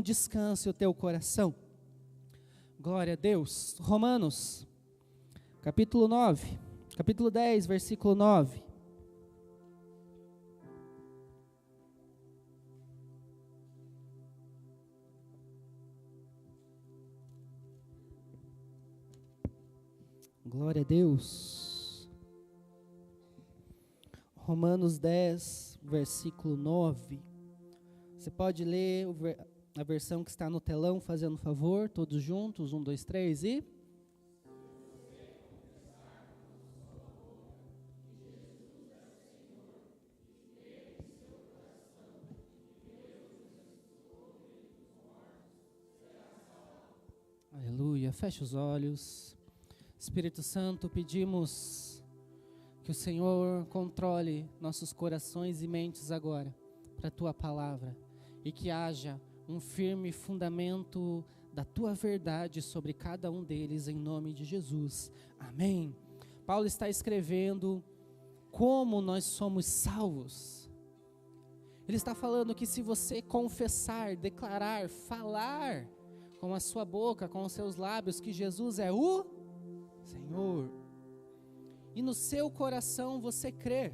Descanse o teu coração. Glória a Deus. Romanos, capítulo 10, versículo 9. Glória a Deus. Romanos 10, versículo 9. Você pode ler a versão que está no telão, fazendo favor, todos juntos, 1, 2, 3 e... Aleluia, feche os olhos. Espírito Santo, pedimos que o Senhor controle nossos corações e mentes agora, para a Tua palavra, e que haja um firme fundamento da Tua verdade sobre cada um deles, em nome de Jesus. Amém. Paulo está escrevendo como nós somos salvos. Ele está falando que se você confessar, declarar, falar com a sua boca, com os seus lábios, que Jesus é o Senhor, e no seu coração você crer,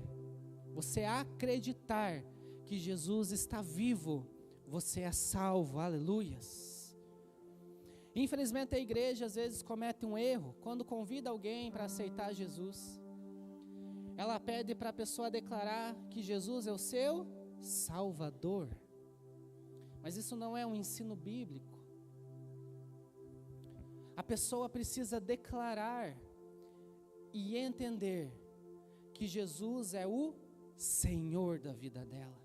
você acreditar que Jesus está vivo, você é salvo. Aleluias. Infelizmente a igreja às vezes comete um erro quando convida alguém para aceitar Jesus. Ela pede para a pessoa declarar que Jesus é o seu Salvador, mas isso não é um ensino bíblico. A pessoa precisa declarar e entender que Jesus é o Senhor da vida dela.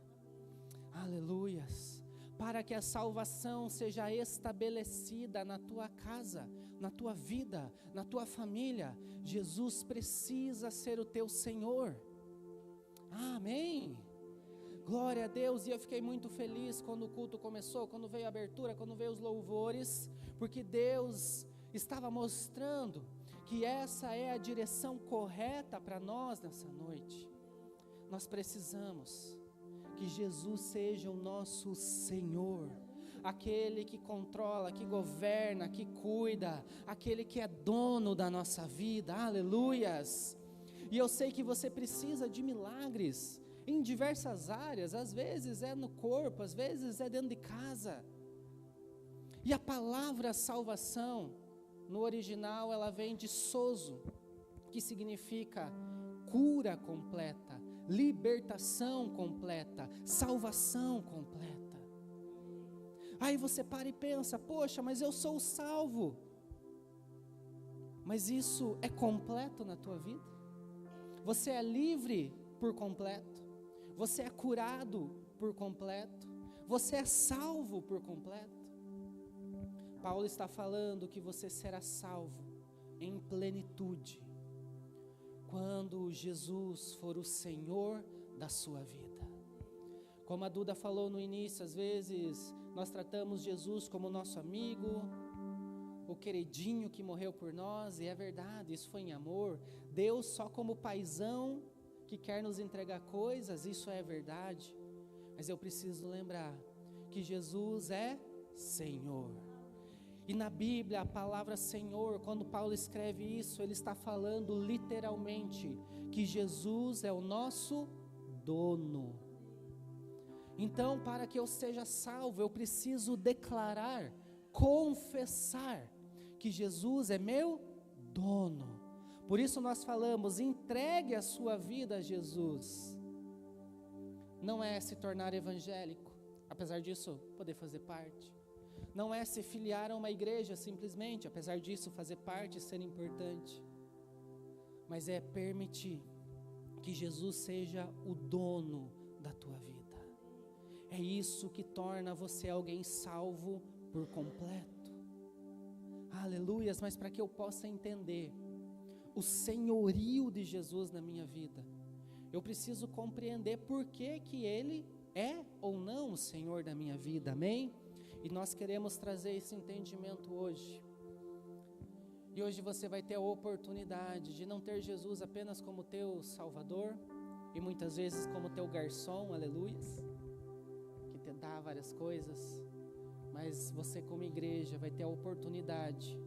Aleluias. Para que a salvação seja estabelecida na tua casa, na tua vida, na tua família, Jesus precisa ser o teu Senhor. Amém. Glória a Deus. E eu fiquei muito feliz quando o culto começou, quando veio a abertura, quando veio os louvores, porque Deus estava mostrando que essa é a direção correta para nós nessa noite. Nós precisamos que Jesus seja o nosso Senhor, aquele que controla, que governa, que cuida, aquele que é dono da nossa vida. Aleluias. E eu sei que você precisa de milagres em diversas áreas, às vezes é no corpo, às vezes é dentro de casa. E a palavra salvação, no original, ela vem de sozo, que significa cura completa, libertação completa, salvação completa. Aí você para e pensa, poxa, mas eu sou salvo. Mas isso é completo na tua vida? Você é livre por completo? Você é curado por completo? Você é salvo por completo? Paulo está falando que você será salvo em plenitude quando Jesus for o Senhor da sua vida. Como a Duda falou no início, às vezes nós tratamos Jesus como nosso amigo, o queridinho que morreu por nós, e é verdade, isso foi em amor. Deus só como paizão que quer nos entregar coisas, isso é verdade. Mas eu preciso lembrar que Jesus é Senhor. E na Bíblia, a palavra Senhor, quando Paulo escreve isso, ele está falando literalmente que Jesus é o nosso dono. Então, para que eu seja salvo, eu preciso declarar, confessar que Jesus é meu dono. Por isso nós falamos, entregue a sua vida a Jesus. Não é se tornar evangélico, apesar disso poder fazer parte. Não é se filiar a uma igreja simplesmente, apesar disso fazer parte e ser importante. Mas é permitir que Jesus seja o dono da tua vida. É isso que torna você alguém salvo por completo. Aleluias, mas para que eu possa entender o senhorio de Jesus na minha vida, eu preciso compreender por que Ele é ou não o Senhor da minha vida, amém? E nós queremos trazer esse entendimento hoje. E hoje você vai ter a oportunidade de não ter Jesus apenas como teu Salvador, e muitas vezes como teu garçom, aleluias, que te dá várias coisas, Mas você, como igreja, vai ter a oportunidade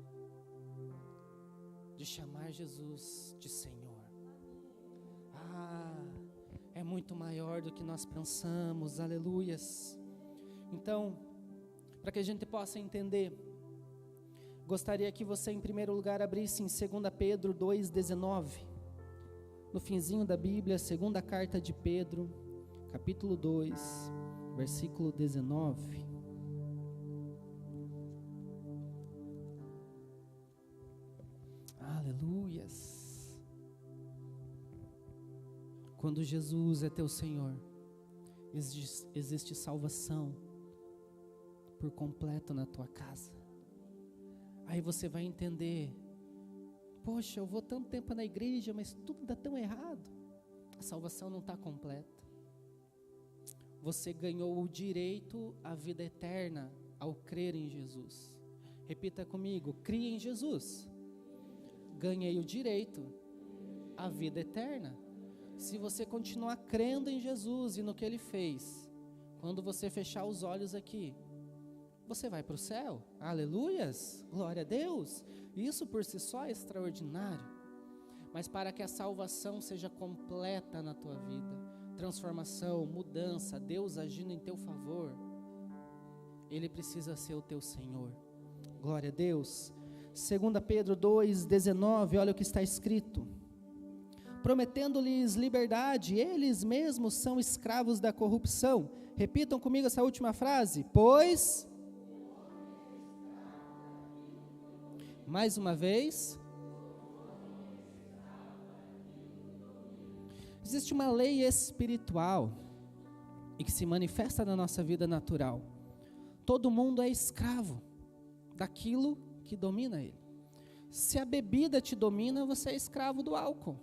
de chamar Jesus de Senhor. É muito maior do que nós pensamos, aleluias. Então, para que a gente possa entender, gostaria que você, em primeiro lugar, abrisse em 2 Pedro 2,19, no finzinho da Bíblia, segunda carta de Pedro, capítulo 2, versículo 19. Aleluias. Quando Jesus é teu Senhor, existe salvação por completo na tua casa. Aí você vai entender, poxa, eu vou tanto tempo na igreja, mas tudo dá tão errado. A salvação não está completa. Você ganhou o direito à vida eterna ao crer em Jesus. Repita comigo, crie em Jesus. Ganhei o direito à vida eterna. Se você continuar crendo em Jesus e no que Ele fez, quando você fechar os olhos aqui, você vai para o céu. Aleluias, glória a Deus. Isso por si só é extraordinário. Mas para que a salvação seja completa na tua vida, transformação, mudança, Deus agindo em teu favor, Ele precisa ser o teu Senhor. Glória a Deus. 2 Pedro 2,19, olha o que está escrito. Prometendo-lhes liberdade, eles mesmos são escravos da corrupção. Repitam comigo essa última frase. Pois, mais uma vez, existe uma lei espiritual e que se manifesta na nossa vida natural. Todo mundo é escravo daquilo que domina ele. Se a bebida te domina, você é escravo do álcool.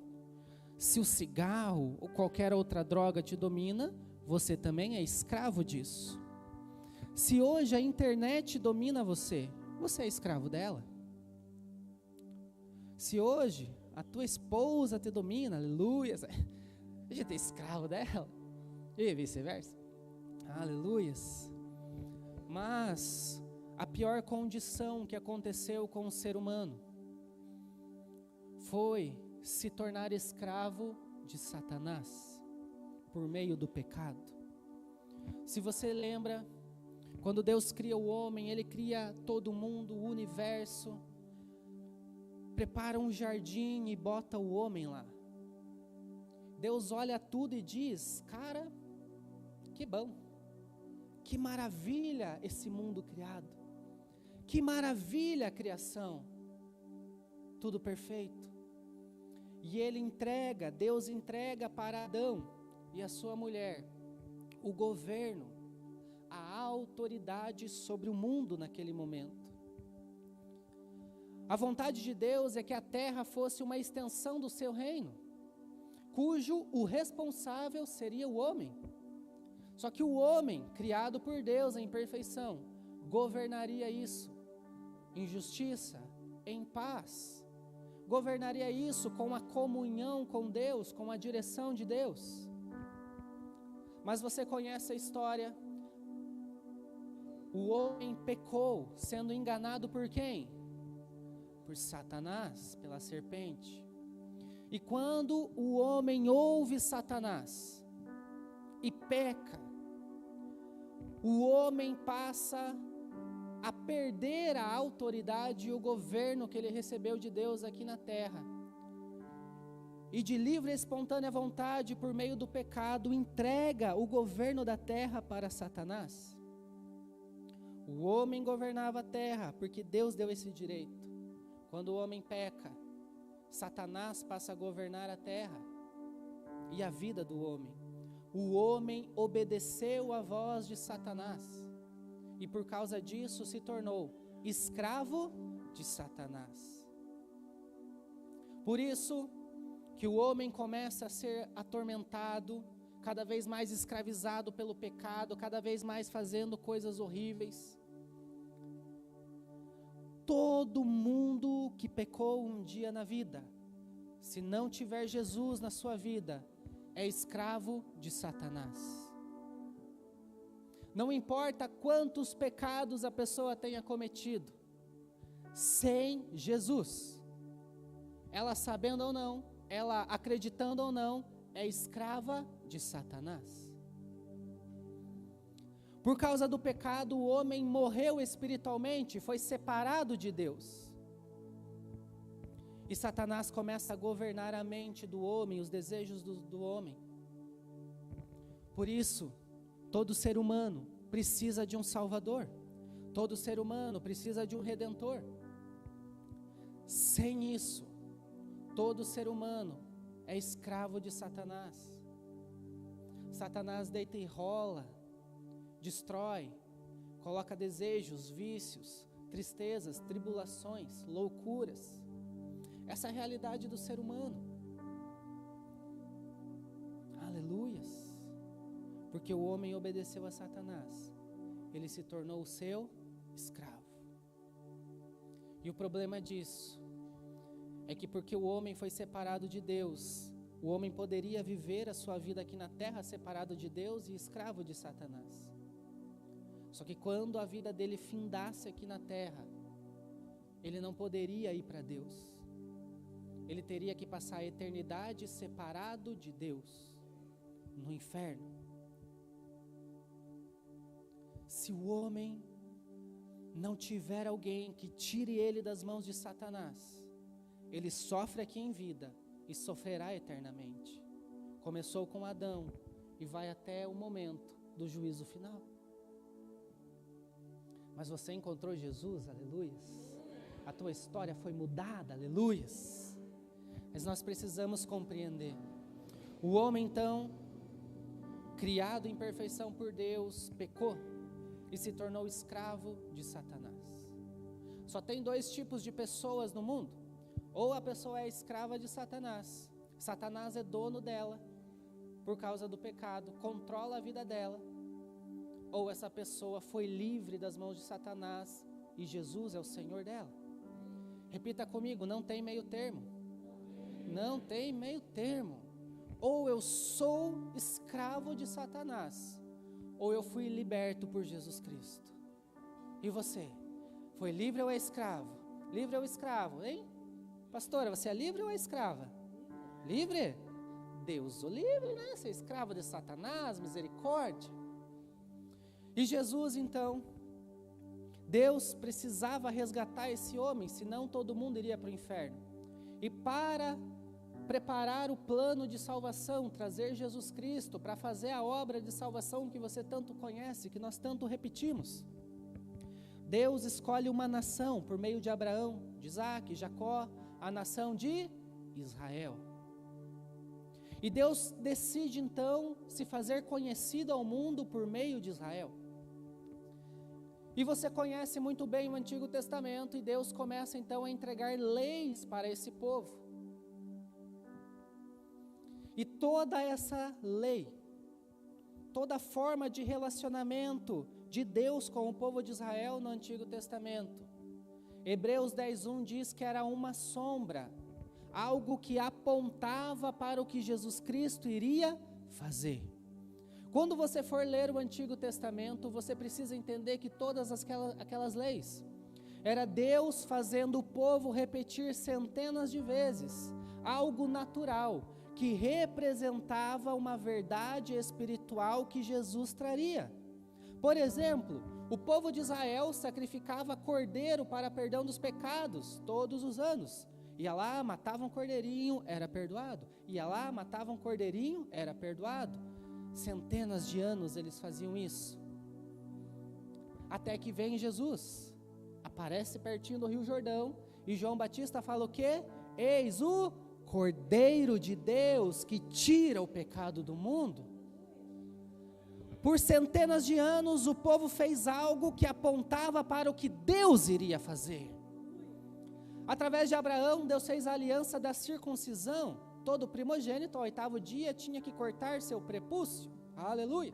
Se o cigarro ou qualquer outra droga te domina, você também é escravo disso. Se hoje a internet domina você, você é escravo dela. Se hoje a tua esposa te domina, aleluia, a gente é escravo dela, e vice-versa, aleluias. Mas a pior condição que aconteceu com o ser humano foi se tornar escravo de Satanás, por meio do pecado. Se você lembra, quando Deus cria o homem, Ele cria todo mundo, o universo, prepara um jardim e bota o homem lá. Deus olha tudo e diz, cara, que bom, que maravilha esse mundo criado, que maravilha a criação, tudo perfeito. E Deus entrega para Adão e a sua mulher o governo, a autoridade sobre o mundo naquele momento. A vontade de Deus é que a terra fosse uma extensão do seu reino, cujo o responsável seria o homem. Só que o homem, criado por Deus em perfeição, governaria isso em justiça, em paz. Governaria isso com a comunhão com Deus, com a direção de Deus. Mas você conhece a história. O homem pecou, sendo enganado por quem? Por Satanás, pela serpente. E quando o homem ouve Satanás e peca, o homem passa a perder a autoridade e o governo que ele recebeu de Deus aqui na terra. E de livre e espontânea vontade, por meio do pecado, entrega o governo da terra para Satanás. O homem governava a terra, porque Deus deu esse direito. Quando o homem peca, Satanás passa a governar a terra e a vida do homem. O homem obedeceu à voz de Satanás. E por causa disso se tornou escravo de Satanás. Por isso que o homem começa a ser atormentado, cada vez mais escravizado pelo pecado, cada vez mais fazendo coisas horríveis. Todo mundo que pecou um dia na vida, se não tiver Jesus na sua vida, é escravo de Satanás. Não importa quantos pecados a pessoa tenha cometido, sem Jesus, ela sabendo ou não, ela acreditando ou não, é escrava de Satanás. Por causa do pecado, o homem morreu espiritualmente, foi separado de Deus. E Satanás começa a governar a mente do homem, os desejos do homem. Por isso, todo ser humano precisa de um Salvador. Todo ser humano precisa de um Redentor. Sem isso, todo ser humano é escravo de Satanás. Satanás deita e rola, destrói, coloca desejos, vícios, tristezas, tribulações, loucuras. Essa é a realidade do ser humano. Aleluias. Porque o homem obedeceu a Satanás, ele se tornou o seu escravo. E o problema disso é que porque o homem foi separado de Deus, o homem poderia viver a sua vida aqui na terra separado de Deus e escravo de Satanás. Só que quando a vida dele findasse aqui na terra, ele não poderia ir para Deus. Ele teria que passar a eternidade separado de Deus, no inferno. Se o homem não tiver alguém que tire ele das mãos de Satanás, ele sofre aqui em vida e sofrerá eternamente. Começou com Adão e vai até o momento do juízo final. Mas você encontrou Jesus, aleluias. A tua história foi mudada, aleluias. Mas nós precisamos compreender. O homem então, criado em perfeição por Deus, pecou e se tornou escravo de Satanás. Só tem dois tipos de pessoas no mundo. Ou a pessoa é escrava de Satanás. Satanás é dono dela por causa do pecado, controla a vida dela. Ou essa pessoa foi livre das mãos de Satanás e Jesus é o Senhor dela. Repita comigo, não tem meio termo. Não tem meio termo. Ou eu sou escravo de Satanás, ou eu fui liberto por Jesus Cristo. E você? Foi livre ou é escravo? Livre ou escravo, hein? Pastora, você é livre ou é escrava? Livre? Deus o livre, né? Ser escravo de Satanás, misericórdia. E Jesus então, Deus precisava resgatar esse homem, senão todo mundo iria para o inferno. E para preparar o plano de salvação, trazer Jesus Cristo para fazer a obra de salvação que você tanto conhece, que nós tanto repetimos, Deus escolhe uma nação por meio de Abraão, de Isaac, Jacó, a nação de Israel. E Deus decide então se fazer conhecido ao mundo por meio de Israel. E você conhece muito bem o Antigo Testamento, e Deus começa então a entregar leis para esse povo. E toda essa lei, toda forma de relacionamento de Deus com o povo de Israel no Antigo Testamento, Hebreus 10:1 diz que era uma sombra, algo que apontava para o que Jesus Cristo iria fazer. Quando você for ler o Antigo Testamento, você precisa entender que todas aquelas leis, era Deus fazendo o povo repetir centenas de vezes, algo natural, que representava uma verdade espiritual que Jesus traria. Por exemplo, o povo de Israel sacrificava cordeiro para perdão dos pecados todos os anos. Ia lá, matava um cordeirinho, era perdoado. Ia lá, matava um cordeirinho, era perdoado. Centenas de anos eles faziam isso. Até que vem Jesus, aparece pertinho do Rio Jordão, e João Batista fala o quê? Eis o Cordeiro de Deus que tira o pecado do mundo. Por centenas de anos o povo fez algo que apontava para o que Deus iria fazer. Através de Abraão, Deus fez a aliança da circuncisão. Todo primogênito ao 8º dia tinha que cortar seu prepúcio. Aleluia.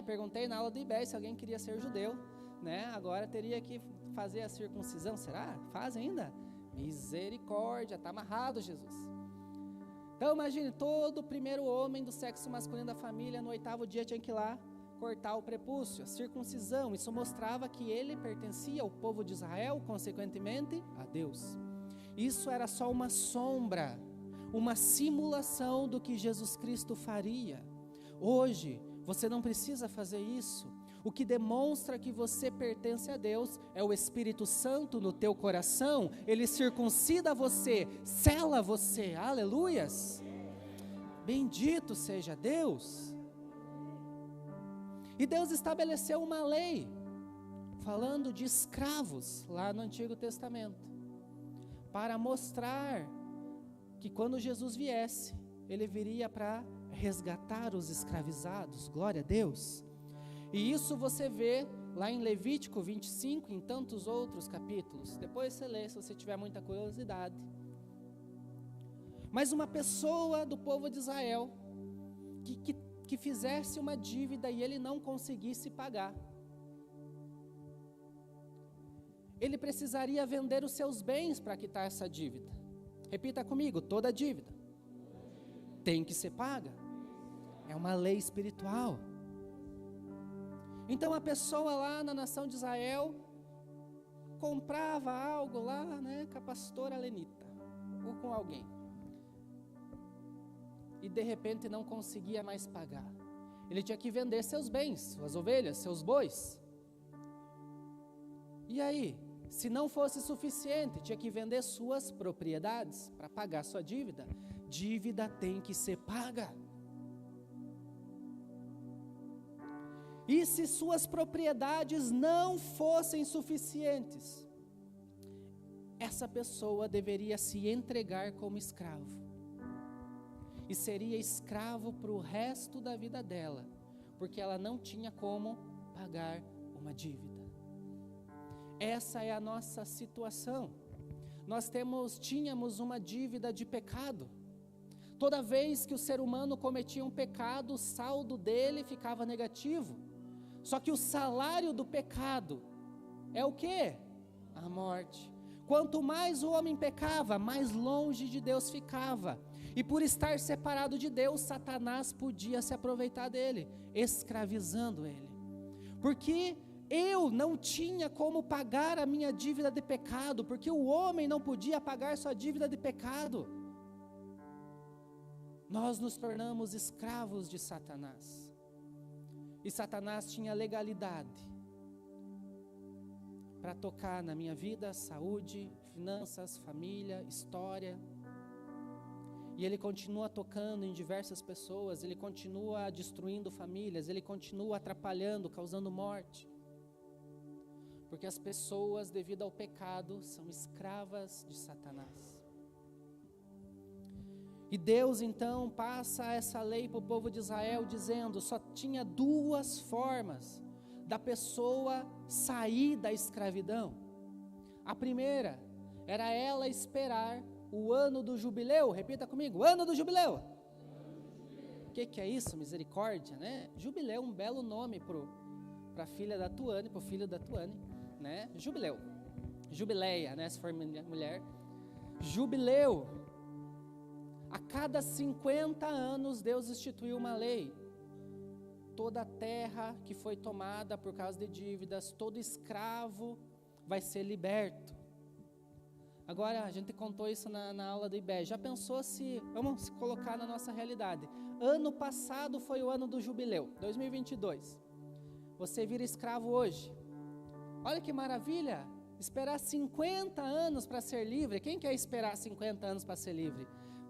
Perguntei na aula do IBES se alguém queria ser judeu. Agora teria que fazer a circuncisão. Será? Faz ainda? Misericórdia, está amarrado, Jesus. Então imagine, todo primeiro homem do sexo masculino da família, no 8º dia tinha que ir lá, cortar o prepúcio, a circuncisão. Isso mostrava que ele pertencia ao povo de Israel, consequentemente, a Deus. Isso era só uma sombra, uma simulação do que Jesus Cristo faria. Hoje, você não precisa fazer isso. O que demonstra que você pertence a Deus é o Espírito Santo no teu coração. Ele circuncida você, sela você. Aleluias! Bendito seja Deus. E Deus estabeleceu uma lei, falando de escravos, lá no Antigo Testamento, para mostrar que quando Jesus viesse, Ele viria para resgatar os escravizados. Glória a Deus. E isso você vê lá em Levítico 25, em tantos outros capítulos. Depois você lê, se você tiver muita curiosidade. Mas uma pessoa do povo de Israel, que fizesse uma dívida e ele não conseguisse pagar, ele precisaria vender os seus bens para quitar essa dívida. Repita comigo: toda dívida tem que ser paga. É uma lei espiritual. Então a pessoa lá na nação de Israel comprava algo lá, com a pastora Lenita, ou com alguém, e de repente não conseguia mais pagar. Ele tinha que vender seus bens, suas ovelhas, seus bois. E aí, se não fosse suficiente, tinha que vender suas propriedades para pagar sua dívida. Dívida tem que ser paga. E se suas propriedades não fossem suficientes, essa pessoa deveria se entregar como escravo. E seria escravo para o resto da vida dela, porque ela não tinha como pagar uma dívida. Essa é a nossa situação. Nós tínhamos uma dívida de pecado. Toda vez que o ser humano cometia um pecado, o saldo dele ficava negativo. Só que o salário do pecado é o quê? A morte. Quanto mais o homem pecava, mais longe de Deus ficava. E por estar separado de Deus, Satanás podia se aproveitar dele, escravizando ele. Porque eu não tinha como pagar a minha dívida de pecado, porque o homem não podia pagar sua dívida de pecado. Nós nos tornamos escravos de Satanás. E Satanás tinha legalidade para tocar na minha vida, saúde, finanças, família, história. E ele continua tocando em diversas pessoas, ele continua destruindo famílias, ele continua atrapalhando, causando morte. Porque as pessoas, devido ao pecado, são escravas de Satanás. E Deus então passa essa lei para o povo de Israel, dizendo: só tinha duas formas da pessoa sair da escravidão. A primeira era ela esperar o ano do jubileu. Repita comigo: ano do jubileu. O que é isso? Misericórdia, né? Jubileu, um belo nome para a filha da Tuane, para o filho da Tuane, né? Jubileu, jubileia, né? Se for mulher, jubileu. A cada 50 anos Deus instituiu uma lei. Toda a terra que foi tomada por causa de dívidas, todo escravo vai ser liberto. Agora, a gente contou isso na aula do IBE. Já pensou vamos se colocar na nossa realidade. Ano passado foi o ano do jubileu, 2022. Você vira escravo hoje. Olha que maravilha, esperar 50 anos para ser livre. Quem quer esperar 50 anos para ser livre?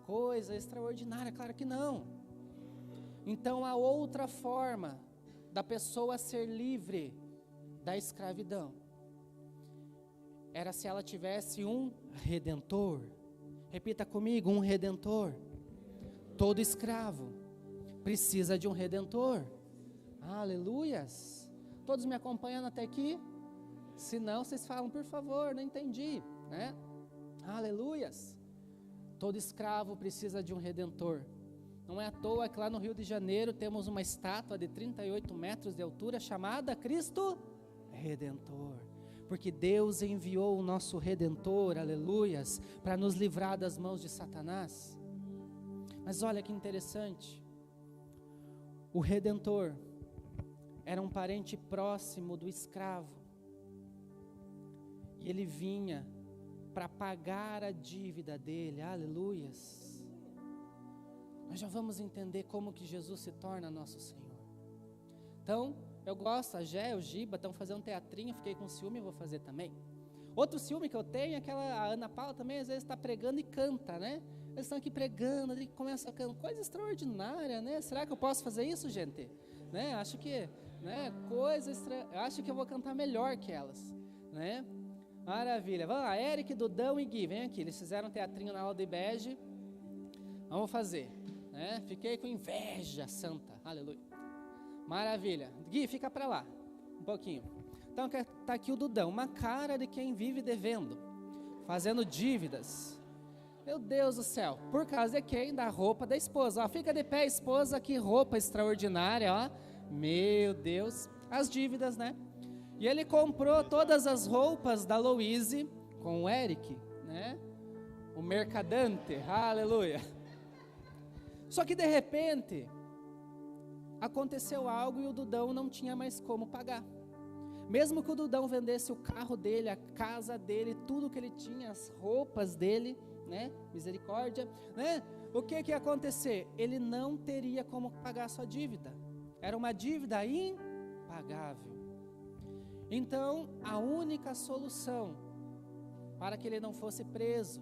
Coisa extraordinária, claro que não. Então a outra forma da pessoa ser livre da escravidão era se ela tivesse um redentor. Repita comigo: um redentor. Todo escravo precisa de um redentor. Aleluias. Todos me acompanhando até aqui? Se não, vocês falam: por favor, não entendi, né? Aleluias. Todo escravo precisa de um redentor. Não é à toa que lá no Rio de Janeiro temos uma estátua de 38 metros de altura chamada Cristo Redentor. Porque Deus enviou o nosso Redentor, aleluias, para nos livrar das mãos de Satanás. Mas olha que interessante. O Redentor era um parente próximo do escravo. E ele vinha para pagar a dívida dele, aleluias. Nós já vamos entender como que Jesus se torna nosso Senhor. Então, eu gosto, a Gé, o Giba estão fazendo um teatrinho, fiquei com ciúme, vou fazer também. Outro ciúme que eu tenho é a Ana Paula também, às vezes está pregando e canta, né? Eles estão aqui pregando, ele começa a cantar, coisa extraordinária, né? Será que eu posso fazer isso, gente? Né? Acho que, né? Acho que eu vou cantar melhor que elas, né? Maravilha. Vamos lá, Eric, Dudão e Gui, vem aqui. Eles fizeram um teatrinho na aula de Bege. Vamos fazer, né? Fiquei com inveja santa, aleluia. Maravilha. Gui, fica para lá, um pouquinho. Então, está aqui o Dudão, uma cara de quem vive devendo, fazendo dívidas. Meu Deus do céu, por causa de quem? Da roupa da esposa. Ó, fica de pé, esposa, que roupa extraordinária, ó. Meu Deus, as dívidas, né? E ele comprou todas as roupas da Louise com o Eric, né? O mercadante, aleluia. Só que de repente, aconteceu algo e o Dudão não tinha mais como pagar. Mesmo que o Dudão vendesse o carro dele, a casa dele, tudo que ele tinha, as roupas dele, né? Misericórdia, né? O que ia acontecer? Ele não teria como pagar sua dívida. Era uma dívida impagável. Então, a única solução para que ele não fosse preso,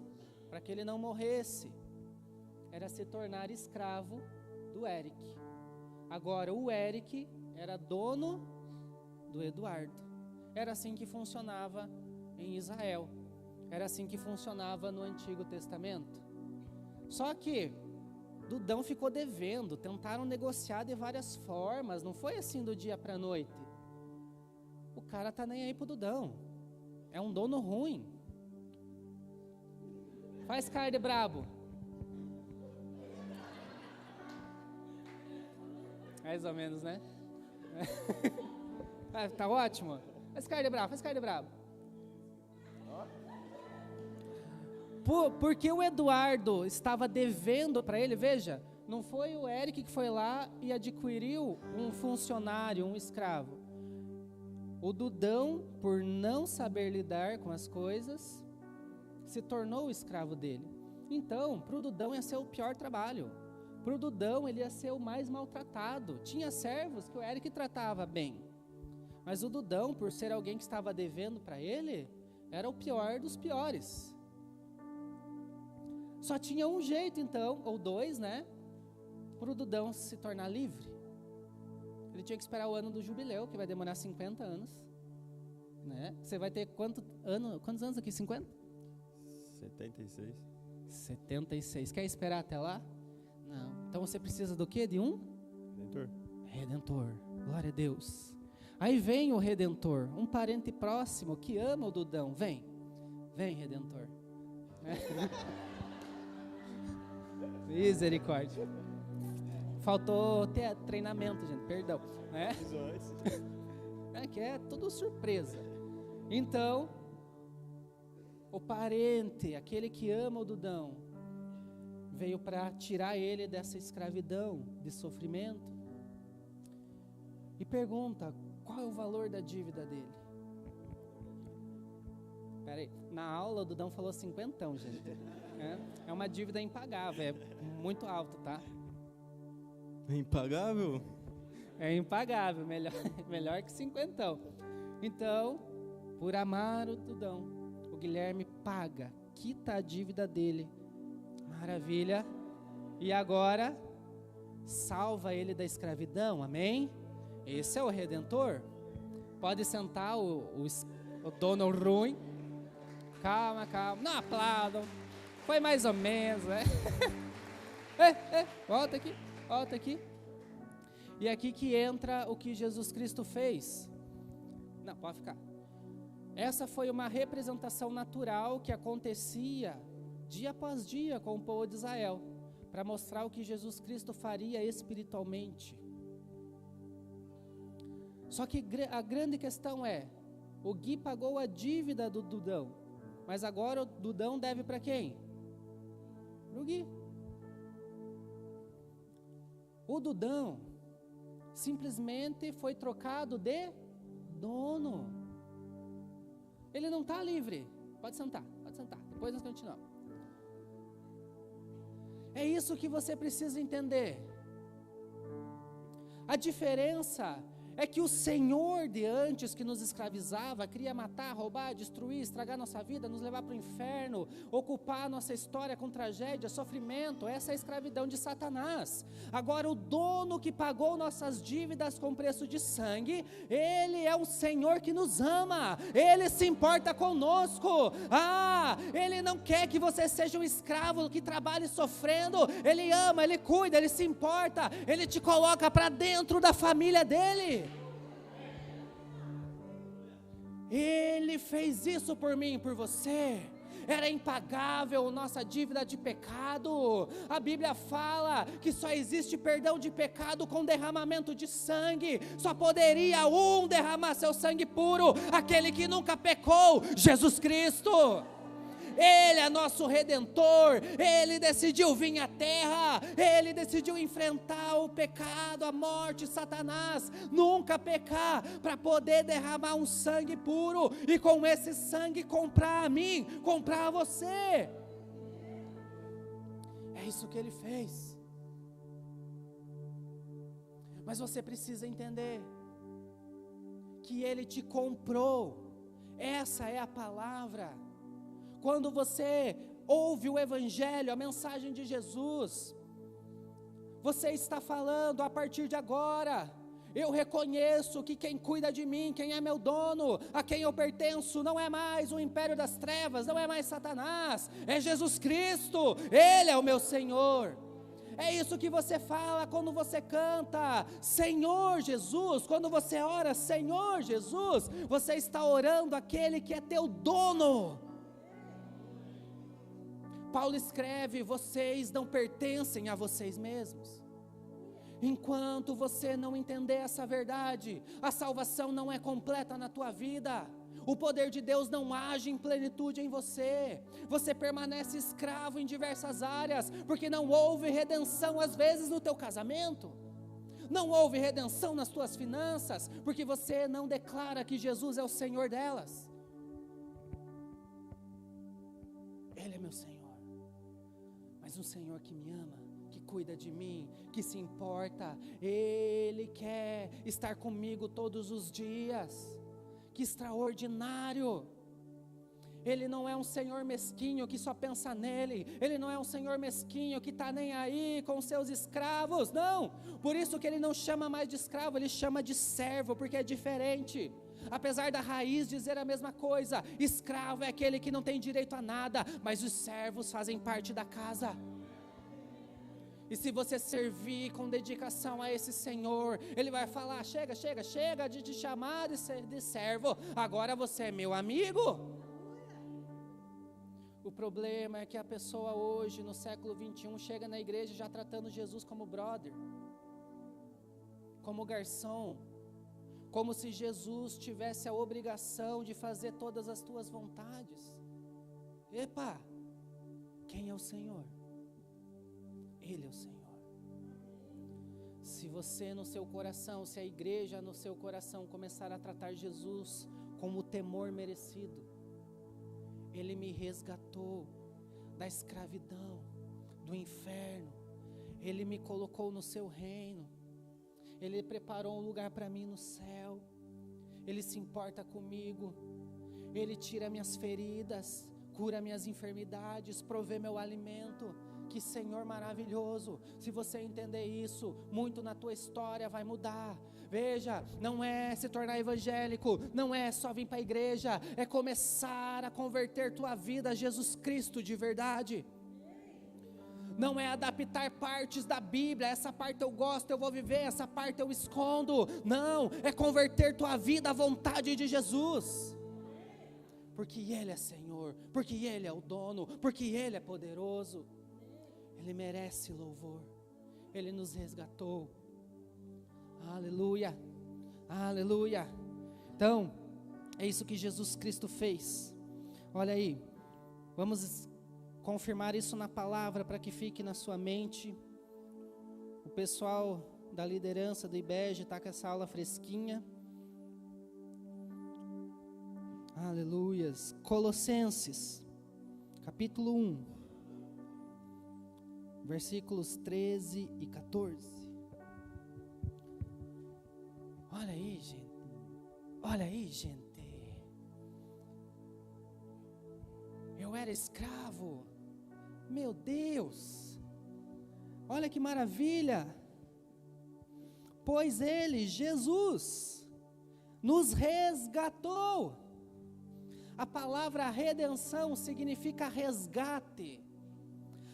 para que ele não morresse, era se tornar escravo do Eric. Agora, o Eric era dono do Eduardo. Era assim que funcionava em Israel. Era assim que funcionava no Antigo Testamento. Só que Dudão ficou devendo, tentaram negociar de várias formas, não foi assim do dia para a noite. O cara tá nem aí pro Dudão. É um dono ruim. Faz cara de brabo. Mais ou menos, né? Tá ótimo? Faz cara de brabo, faz cara de brabo. Porque o Eduardo estava devendo para ele, veja, não foi o Eric que foi lá e adquiriu um funcionário, um escravo. O Dudão, por não saber lidar com as coisas, se tornou o escravo dele. Então, para o Dudão ia ser o pior trabalho. Para o Dudão ele ia ser o mais maltratado. Tinha servos que o Eric tratava bem. Mas o Dudão, por ser alguém que estava devendo para ele, era o pior dos piores. Só tinha um jeito então, ou dois, né? Para o Dudão se tornar livre. Ele tinha que esperar o ano do jubileu, que vai demorar 50 anos. Né? Você vai ter quantos anos aqui? 50? 76. 76. Quer esperar até lá? Não. Então você precisa do quê? De um? Redentor. Redentor. Glória a Deus. Aí vem o Redentor, um parente próximo que ama o Dudão. Vem, Redentor. Misericórdia. Faltou ter treinamento, gente, perdão. Que é tudo surpresa. Então, o parente, aquele que ama o Dudão, veio para tirar ele dessa escravidão, de sofrimento. E pergunta, qual é o valor da dívida dele? Peraí, na aula o Dudão falou 50, gente. É uma dívida impagável, é muito alto, tá? É impagável? É impagável, melhor que 50. Então, por amar o Dudão, o Guilherme paga, quita a dívida dele. Maravilha. E agora, salva ele da escravidão, amém? Esse é o Redentor. Pode sentar o dono ruim. Calma. Não aplaudam. Foi mais ou menos, né? Volta aqui. E aqui que entra o que Jesus Cristo fez. Não, pode ficar. Essa foi uma representação natural que acontecia dia após dia com o povo de Israel, para mostrar o que Jesus Cristo faria espiritualmente. Só que a grande questão é, o Gui pagou a dívida do Dudão, mas agora o Dudão deve para quem? Para o Gui. O Dudão simplesmente foi trocado de dono. Ele não está livre. Pode sentar, depois nós continuamos. É isso que você precisa entender. A diferença é que o Senhor de antes, que nos escravizava, queria matar, roubar, destruir, estragar nossa vida, nos levar para o inferno, ocupar a nossa história com tragédia, sofrimento. Essa é a escravidão de Satanás. Agora o dono que pagou nossas dívidas com preço de sangue, Ele é um Senhor que nos ama, Ele se importa conosco. Ele não quer que você seja um escravo que trabalhe sofrendo. Ele ama, Ele cuida, Ele se importa, Ele te coloca para dentro da família dEle. Ele fez isso por mim e por você. Era impagável nossa dívida de pecado. A Bíblia fala que só existe perdão de pecado com derramamento de sangue. Só poderia derramar seu sangue puro, aquele que nunca pecou, Jesus Cristo. Ele é nosso Redentor, Ele decidiu vir à terra, Ele decidiu enfrentar o pecado, a morte, Satanás, nunca pecar, para poder derramar um sangue puro, e com esse sangue comprar a mim, comprar a você. É isso que Ele fez. Mas você precisa entender que Ele te comprou. Essa é a palavra. Quando você ouve o Evangelho, a mensagem de Jesus, você está falando: a partir de agora, eu reconheço que quem cuida de mim, quem é meu dono, a quem eu pertenço, não é mais o império das trevas, não é mais Satanás, é Jesus Cristo, Ele é o meu Senhor. É isso que você fala quando você canta Senhor Jesus. Quando você ora Senhor Jesus, você está orando aquele que é teu dono. Paulo escreve: vocês não pertencem a vocês mesmos. Enquanto você não entender essa verdade, a salvação não é completa na tua vida. O poder de Deus não age em plenitude em você. Você permanece escravo em diversas áreas, porque não houve redenção às vezes no teu casamento. Não houve redenção nas tuas finanças, porque você não declara que Jesus é o Senhor delas. Ele é meu Senhor. Mas um Senhor que me ama, que cuida de mim, que se importa. Ele quer estar comigo todos os dias. Que extraordinário! Ele não é um Senhor mesquinho que só pensa nele. Ele não é um Senhor mesquinho que está nem aí com seus escravos. Não! Por isso que Ele não chama mais de escravo, Ele chama de servo, porque é diferente. Apesar da raiz dizer a mesma coisa, escravo é aquele que não tem direito a nada, mas os servos fazem parte da casa. E se você servir com dedicação a esse Senhor, Ele vai falar: chega de te chamar de servo, agora você é meu amigo. O problema é que a pessoa hoje, no século 21, chega na igreja já tratando Jesus como brother, como garçom, como se Jesus tivesse a obrigação de fazer todas as tuas vontades. Epa, quem é o Senhor? Ele é o Senhor. Se você no seu coração, se a igreja no seu coração começar a tratar Jesus com o temor merecido, Ele me resgatou da escravidão, do inferno, Ele me colocou no seu reino, Ele preparou um lugar para mim no céu, Ele se importa comigo, Ele tira minhas feridas, cura minhas enfermidades, provê meu alimento. Que Senhor maravilhoso! Se você entender isso, muito na tua história vai mudar. Veja, não é se tornar evangélico, não é só vir para a igreja, é começar a converter tua vida a Jesus Cristo de verdade. Não é adaptar partes da Bíblia, essa parte eu gosto, eu vou viver, essa parte eu escondo. Não, é converter tua vida à vontade de Jesus. Porque Ele é Senhor, porque Ele é o dono, porque Ele é poderoso. Ele merece louvor. Ele nos resgatou. Aleluia, aleluia. Então, é isso que Jesus Cristo fez. Olha aí, vamos confirmar isso na palavra para que fique na sua mente. O pessoal da liderança do IBEG está com essa aula fresquinha. Aleluias. Colossenses, capítulo 1, versículos 13 e 14. Olha aí, gente. Olha aí, gente. Eu era escravo. Meu Deus. Olha que maravilha. Pois ele, Jesus, nos resgatou. A palavra redenção significa resgate.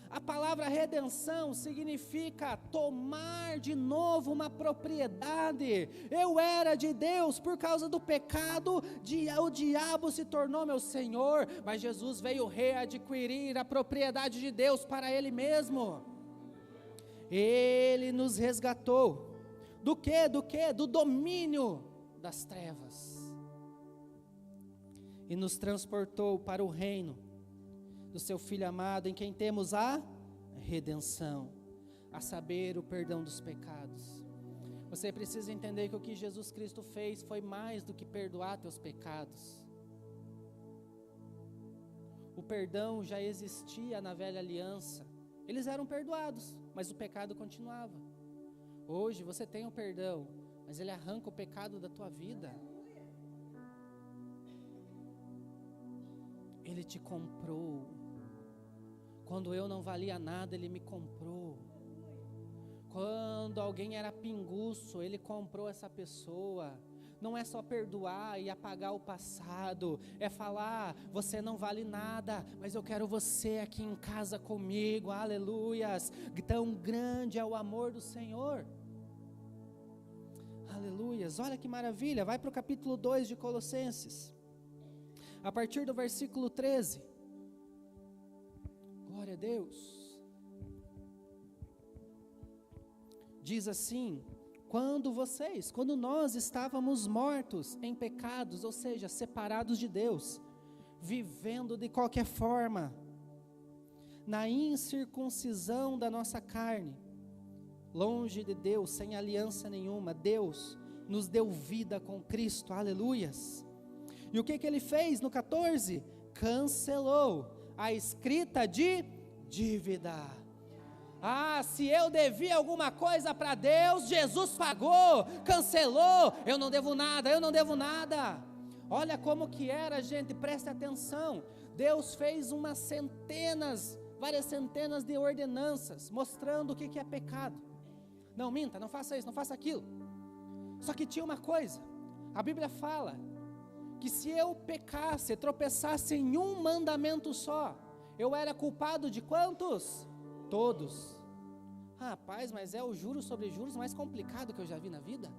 A palavra redenção significa tomar de novo uma propriedade. Eu era de Deus, por causa do pecado, o diabo se tornou meu senhor, mas Jesus veio readquirir a propriedade de Deus para Ele mesmo. Ele nos resgatou. Do quê? Do quê? Do domínio das trevas. E nos transportou para o reino do seu Filho amado, em quem temos a redenção, a saber, o perdão dos pecados. Você precisa entender que o que Jesus Cristo fez foi mais do que perdoar teus pecados. O perdão já existia na velha aliança. Eles eram perdoados, mas o pecado continuava. Hoje você tem o perdão, mas ele arranca o pecado da tua vida. Ele te comprou. Quando eu não valia nada, Ele me comprou. Quando alguém era pinguço, Ele comprou essa pessoa. Não é só perdoar e apagar o passado, é falar, você não vale nada, mas eu quero você aqui em casa comigo, aleluias. Tão grande é o amor do Senhor. Aleluias, olha que maravilha. Vai para o capítulo 2 de Colossenses, a partir do versículo 13. Glória a Deus. Diz assim: quando nós estávamos mortos em pecados, ou seja, separados de Deus, vivendo de qualquer forma, na incircuncisão da nossa carne, longe de Deus, sem aliança nenhuma, Deus nos deu vida com Cristo, aleluias. E o que Ele fez no 14? Cancelou a escrita de dívida. Se eu devia alguma coisa para Deus, Jesus pagou, cancelou, eu não devo nada. Olha como que era, gente, preste atenção. Deus fez várias centenas de ordenanças, mostrando o que é pecado. Não minta, não faça isso, não faça aquilo. Só que tinha uma coisa, a Bíblia fala que se eu pecasse, tropeçasse em um mandamento só, eu era culpado de quantos? Todos. Rapaz, mas é o juros sobre juros mais complicado que eu já vi na vida.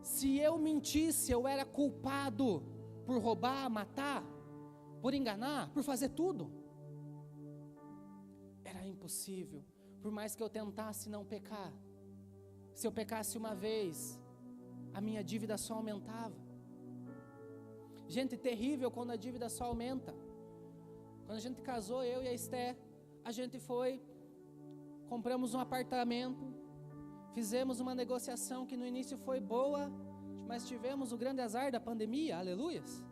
Se eu mentisse, eu era culpado por roubar, matar, por enganar, por fazer tudo. Era impossível, por mais que eu tentasse não pecar. Se eu pecasse uma vez, a minha dívida só aumentava. Gente, terrível quando a dívida só aumenta. Quando a gente casou, eu e a Esté, a gente foi, compramos um apartamento, fizemos uma negociação que no início foi boa, mas tivemos o grande azar da pandemia, aleluias.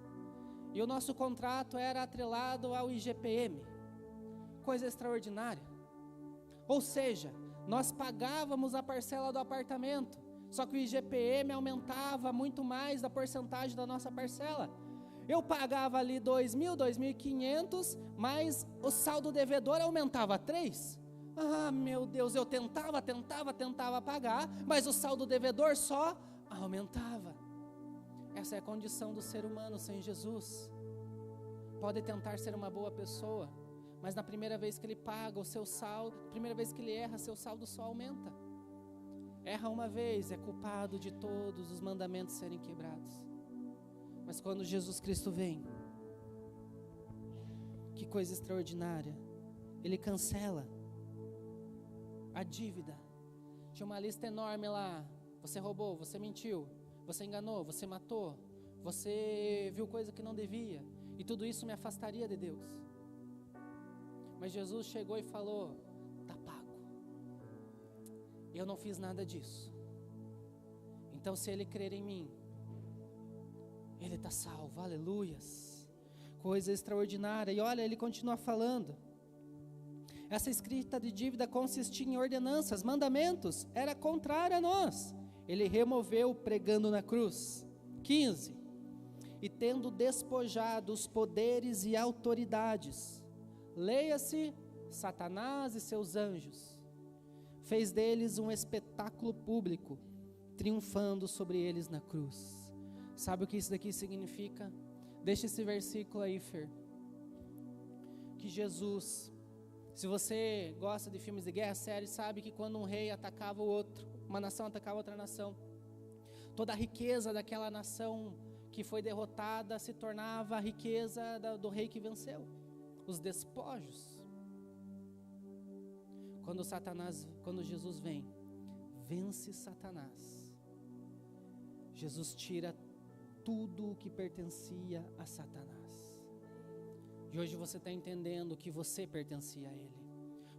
E o nosso contrato era atrelado ao IGPM, coisa extraordinária. Ou seja, nós pagávamos a parcela do apartamento, só que o IGPM aumentava muito mais da porcentagem da nossa parcela. Eu pagava ali 2.000, 2.500, mas o saldo devedor aumentava 3. Meu Deus, eu tentava pagar, mas o saldo devedor só aumentava. Essa é a condição do ser humano sem Jesus. Pode tentar ser uma boa pessoa, mas na primeira vez que ele paga o seu saldo, primeira vez que ele erra, seu saldo só aumenta. Erra uma vez, é culpado de todos os mandamentos serem quebrados. Mas quando Jesus Cristo vem, que coisa extraordinária, Ele cancela a dívida. Tinha uma lista enorme lá: você roubou, você mentiu, você enganou, você matou, você viu coisa que não devia, e tudo isso me afastaria de Deus. Mas Jesus chegou e falou: está pago. Eu não fiz nada disso. Então, se ele crer em mim, ele está salvo, aleluias. Coisa extraordinária. E olha, ele continua falando. Essa escrita de dívida consistia em ordenanças, mandamentos, era contrária a nós. Ele removeu pregando na cruz. 15. E tendo despojado os poderes e autoridades, leia-se, Satanás e seus anjos, fez deles um espetáculo público, triunfando sobre eles na cruz. Sabe o que isso daqui significa? Deixa esse versículo aí, Fer. Que Jesus, se você gosta de filmes de guerra, sério, sabe que quando um rei atacava o outro, uma nação atacava outra nação, toda a riqueza daquela nação que foi derrotada se tornava a riqueza do rei que venceu, os despojos. Quando Jesus vem, vence Satanás. Jesus tira tudo o que pertencia a Satanás. E hoje você está entendendo que você pertencia a ele.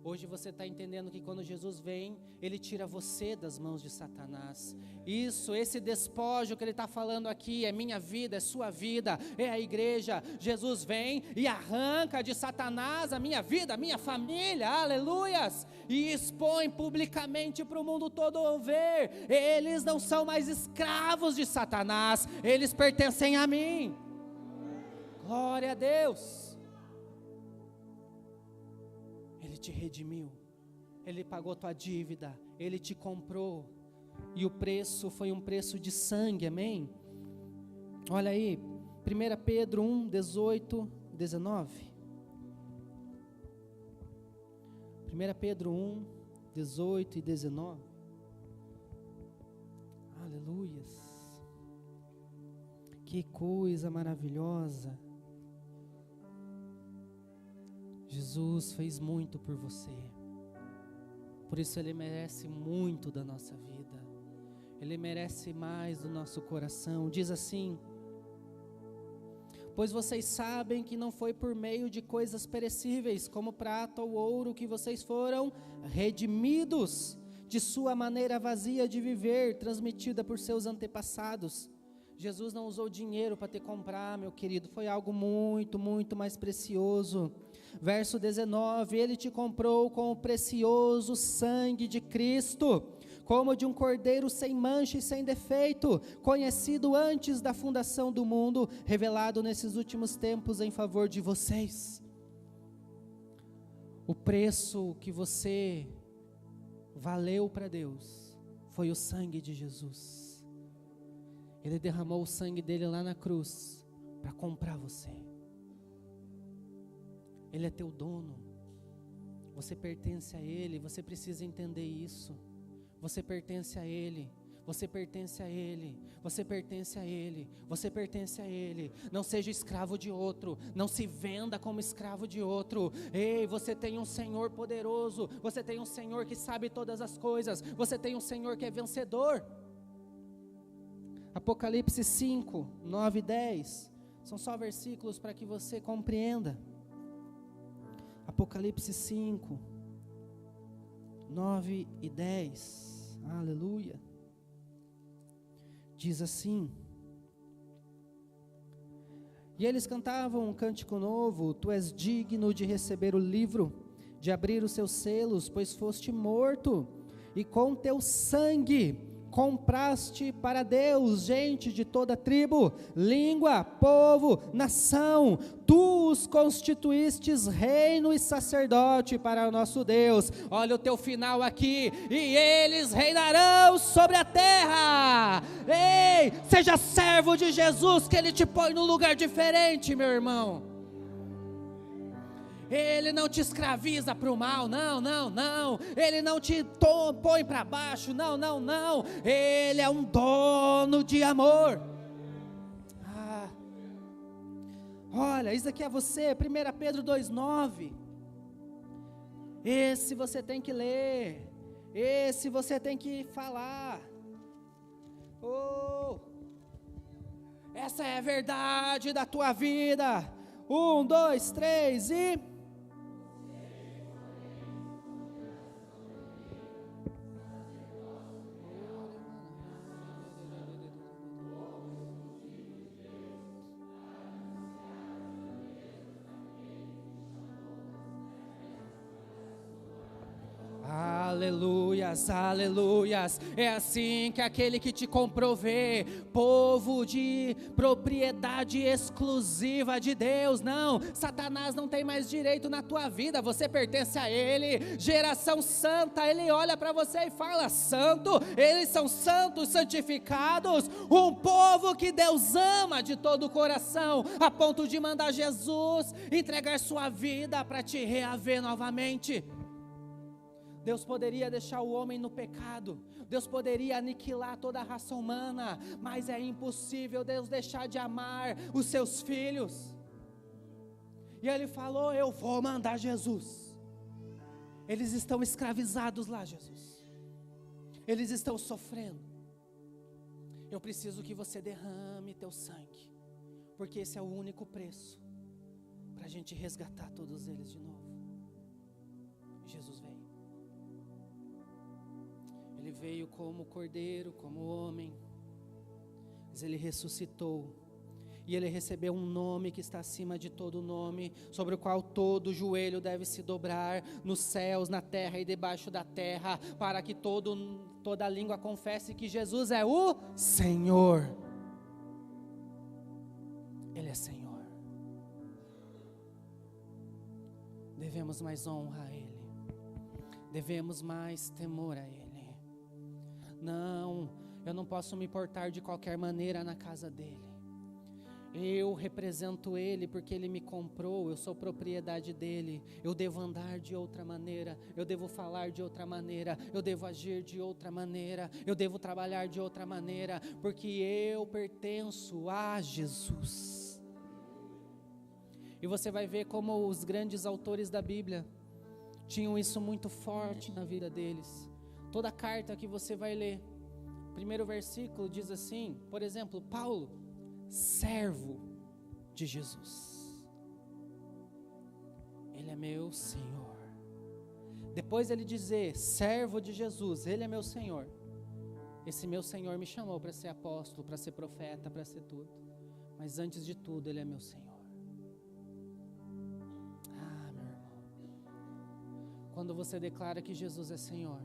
Hoje você está entendendo que quando Jesus vem, ele tira você das mãos de Satanás. Isso, esse despojo que ele está falando aqui, é minha vida, é sua vida, é a igreja. Jesus vem e arranca de Satanás a minha vida, a minha família, aleluias, e expõe publicamente para o mundo todo ver. Eles não são mais escravos de Satanás, eles pertencem a mim. Glória a Deus. Ele te redimiu, ele pagou tua dívida, ele te comprou, e o preço foi um preço de sangue, amém? Olha aí, 1 Pedro 1, 18, 19. 1 Pedro 1, 18 e 19. Aleluias. Que coisa maravilhosa. Jesus fez muito por você, por isso Ele merece muito da nossa vida, Ele merece mais do nosso coração. Diz assim: pois vocês sabem que não foi por meio de coisas perecíveis, como prata ou ouro, que vocês foram redimidos de sua maneira vazia de viver, transmitida por seus antepassados. Jesus não usou dinheiro para te comprar, meu querido, foi algo muito, muito mais precioso. Verso 19, Ele te comprou com o precioso sangue de Cristo, como de um cordeiro sem mancha e sem defeito, conhecido antes da fundação do mundo, revelado nesses últimos tempos em favor de vocês. O preço que você valeu para Deus foi o sangue de Jesus. Ele derramou o sangue dele lá na cruz para comprar você. Ele é teu dono. Você pertence a Ele. Você precisa entender isso. Você pertence a Ele. Você pertence a Ele. Você pertence a Ele. Você pertence a Ele. Não seja escravo de outro. Não se venda como escravo de outro. Ei, você tem um Senhor poderoso. Você tem um Senhor que sabe todas as coisas. Você tem um Senhor que é vencedor. Apocalipse 5, 9 e 10, são só versículos para que você compreenda. Apocalipse 5, 9 e 10, aleluia. Diz assim: e eles cantavam um cântico novo, tu és digno de receber o livro, de abrir os seus selos, pois foste morto, e com teu sangue compraste para Deus gente de toda tribo, língua, povo, nação. Tu os constituístes reino e sacerdote para o nosso Deus. Olha o teu final aqui: e eles reinarão sobre a terra. Ei, seja servo de Jesus, que Ele te põe num lugar diferente, meu irmão. Ele não te escraviza para o mal, não, não, não. Ele não te põe para baixo, não, não, não. Ele é um dono de amor. Olha, isso aqui é você, 1 Pedro 2,9. Esse você tem que ler. Esse você tem que falar. Oh, essa é a verdade da tua vida. 1, 2, 3 e... Aleluias, aleluias. É assim que aquele que te comprou vê, povo de propriedade exclusiva de Deus. Não, Satanás não tem mais direito na tua vida, você pertence a ele. Geração santa, ele olha para você e fala: santo, eles são santos, santificados, um povo que Deus ama de todo o coração, a ponto de mandar Jesus entregar sua vida para te reaver novamente. Deus poderia deixar o homem no pecado, Deus poderia aniquilar toda a raça humana, mas é impossível Deus deixar de amar os seus filhos. E Ele falou: eu vou mandar Jesus. Eles estão escravizados lá, Jesus, eles estão sofrendo. Eu preciso que você derrame teu sangue, porque esse é o único preço para a gente resgatar todos eles de novo. Jesus veio. Ele veio como cordeiro, como homem, mas Ele ressuscitou, e Ele recebeu um nome que está acima de todo nome, sobre o qual todo joelho deve se dobrar, nos céus, na terra e debaixo da terra, para que toda língua confesse que Jesus é o Senhor. Ele é Senhor. Devemos mais honra a Ele, devemos mais temor a Ele. Não, eu não posso me portar de qualquer maneira na casa dEle. Eu represento Ele porque Ele me comprou, eu sou propriedade dEle. Eu devo andar de outra maneira, eu devo falar de outra maneira, eu devo agir de outra maneira, eu devo trabalhar de outra maneira, porque eu pertenço a Jesus. E você vai ver como os grandes autores da Bíblia tinham isso muito forte na vida deles. Toda carta que você vai ler, o primeiro versículo diz assim, por exemplo, Paulo, servo de Jesus. Ele é meu Senhor. Depois ele dizer, servo de Jesus, Ele é meu Senhor. Esse meu Senhor me chamou para ser apóstolo, para ser profeta, para ser tudo. Mas antes de tudo, Ele é meu Senhor. Ah, meu irmão. Quando você declara que Jesus é Senhor,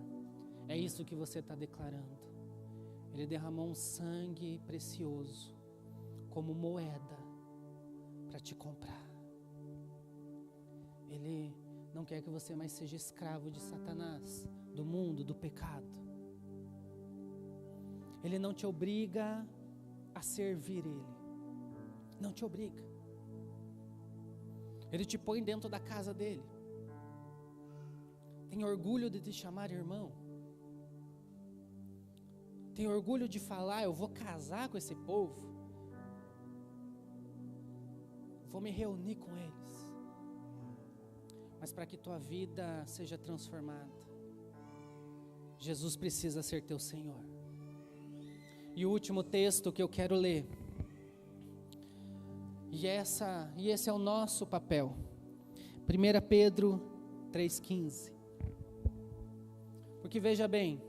é isso que você está declarando. Ele derramou um sangue precioso, como moeda, para te comprar. Ele não quer que você mais seja escravo de Satanás, do mundo, do pecado. Ele não te obriga a servir Ele. Não te obriga. Ele te põe dentro da casa dele. Tem orgulho de te chamar irmão. Tem orgulho de falar, eu vou casar com esse povo. Vou me reunir com eles. Mas para que tua vida seja transformada, Jesus precisa ser teu Senhor. E o último texto que eu quero ler, e esse é o nosso papel, 1 Pedro 3,15. Porque veja bem,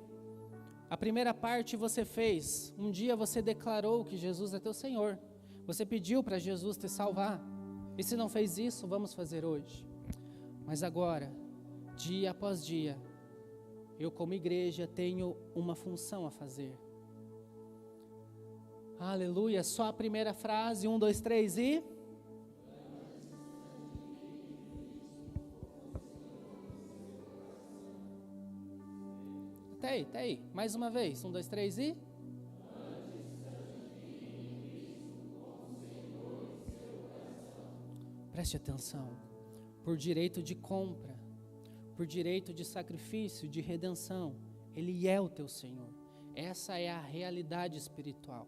a primeira parte você fez, um dia você declarou que Jesus é teu Senhor, você pediu para Jesus te salvar, e se não fez isso, vamos fazer hoje. Mas agora, dia após dia, eu como igreja tenho uma função a fazer. Aleluia, só a primeira frase, 1, 2, 3 e... Tá aí, mais uma vez, 1, 2, 3 e... Preste atenção, por direito de compra, por direito de sacrifício, de redenção, Ele é o teu Senhor. Essa é a realidade espiritual.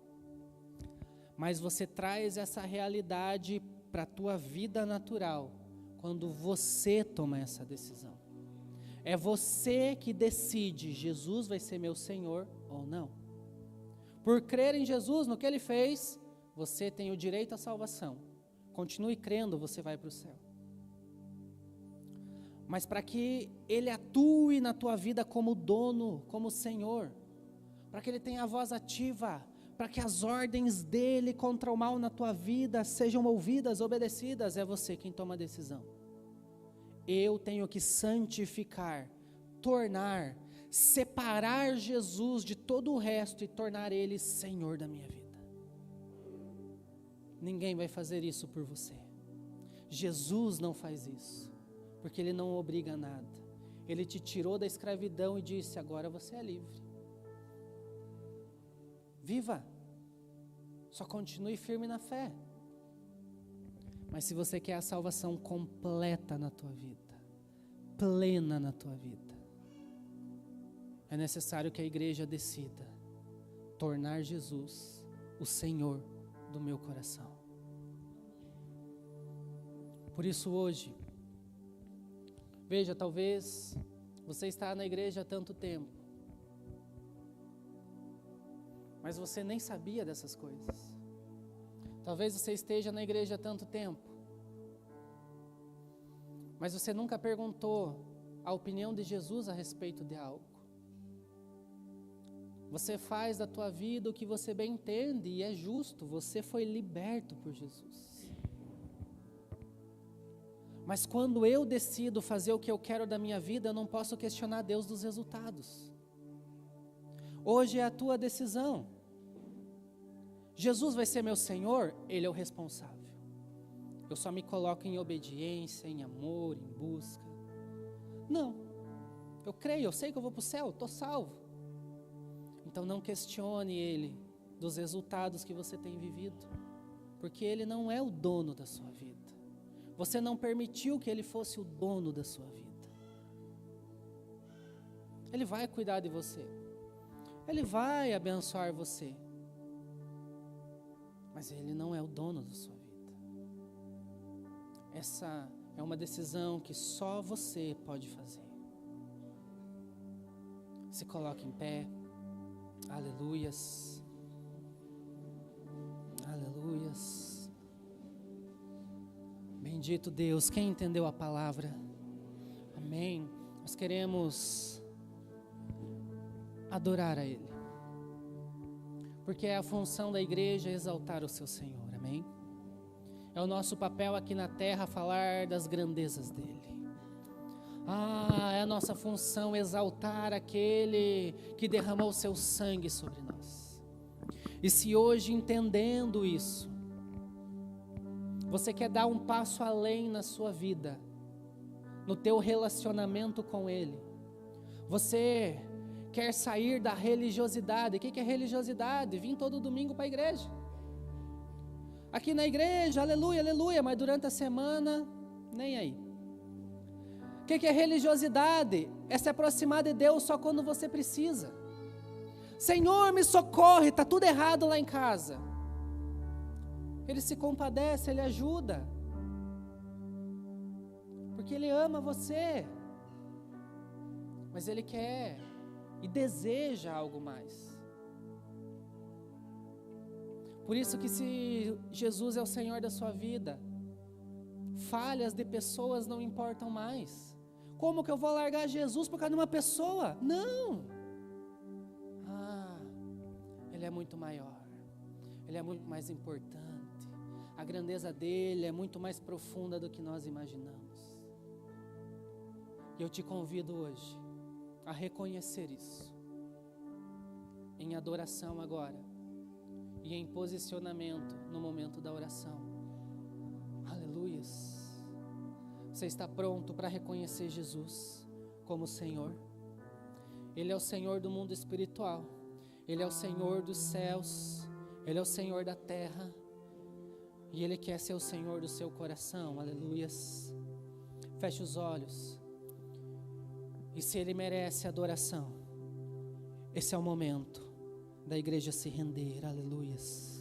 Mas você traz essa realidade para a tua vida natural, quando você toma essa decisão. É você que decide, Jesus vai ser meu Senhor ou não. Por crer em Jesus, no que Ele fez, você tem o direito à salvação. Continue crendo, você vai para o céu. Mas para que Ele atue na tua vida como dono, como Senhor, para que Ele tenha a voz ativa, para que as ordens dEle contra o mal na tua vida sejam ouvidas, obedecidas, é você quem toma a decisão. Eu tenho que santificar, tornar, separar Jesus de todo o resto e tornar Ele Senhor da minha vida. Ninguém vai fazer isso por você. Jesus não faz isso, porque Ele não obriga a nada. Ele te tirou da escravidão e disse: agora você é livre. Viva, só continue firme na fé. Mas se você quer a salvação completa na tua vida, plena na tua vida, é necessário que a igreja decida tornar Jesus o Senhor do meu coração. Por isso hoje, veja, talvez você está na igreja há tanto tempo, mas você nem sabia dessas coisas. Talvez você esteja na igreja há tanto tempo, mas você nunca perguntou a opinião de Jesus a respeito de algo. Você faz da tua vida o que você bem entende e é justo, você foi liberto por Jesus. Mas quando eu decido fazer o que eu quero da minha vida, eu não posso questionar Deus dos resultados. Hoje é a tua decisão. Jesus vai ser meu Senhor, Ele é o responsável. Eu só me coloco em obediência, em amor, em busca. Não, eu creio, eu sei que eu vou para o céu, estou salvo. Então não questione Ele dos resultados que você tem vivido, porque Ele não é o dono da sua vida. Você não permitiu que Ele fosse o dono da sua vida. Ele vai cuidar de você. Ele vai abençoar você. Mas Ele não é o dono da sua vida. Essa é uma decisão que só você pode fazer. Se coloque em pé. Aleluias. Aleluias. Bendito Deus, quem entendeu a palavra? Amém. Nós queremos adorar a Ele, porque é a função da igreja exaltar o seu Senhor, amém? É o nosso papel aqui na terra falar das grandezas dEle. É a nossa função exaltar aquele que derramou o seu sangue sobre nós. E se hoje, entendendo isso, você quer dar um passo além na sua vida, no teu relacionamento com Ele, você quer sair da religiosidade. O que é religiosidade? Vim todo domingo para a igreja. Aqui na igreja, aleluia, aleluia, mas durante a semana, nem aí. O que é religiosidade? É se aproximar de Deus só quando você precisa. Senhor, me socorre, está tudo errado lá em casa. Ele se compadece, Ele ajuda, porque Ele ama você, mas Ele quer e deseja algo mais. Por isso que se Jesus é o Senhor da sua vida, falhas de pessoas não importam mais. Como que eu vou largar Jesus por causa de uma pessoa? Não! Ele é muito maior, Ele é muito mais importante. A grandeza dEle é muito mais profunda do que nós imaginamos. E eu te convido hoje a reconhecer isso, em adoração agora, e em posicionamento no momento da oração. Aleluias. Você está pronto para reconhecer Jesus como Senhor? Ele é o Senhor do mundo espiritual, Ele é o Senhor dos céus, Ele é o Senhor da terra, e Ele quer ser o Senhor do seu coração. Aleluias. Feche os olhos. E se Ele merece adoração, esse é o momento da igreja se render. Aleluias.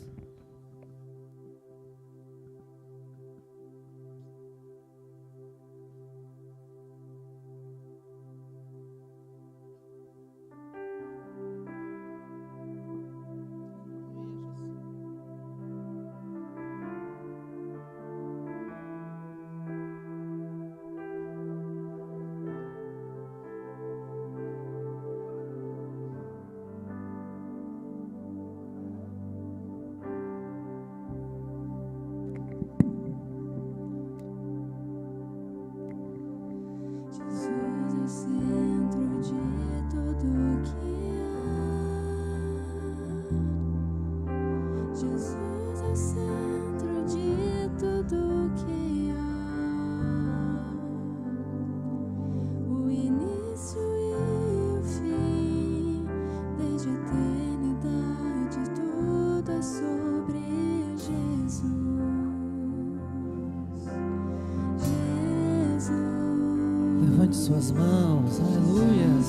Levante suas mãos, aleluias.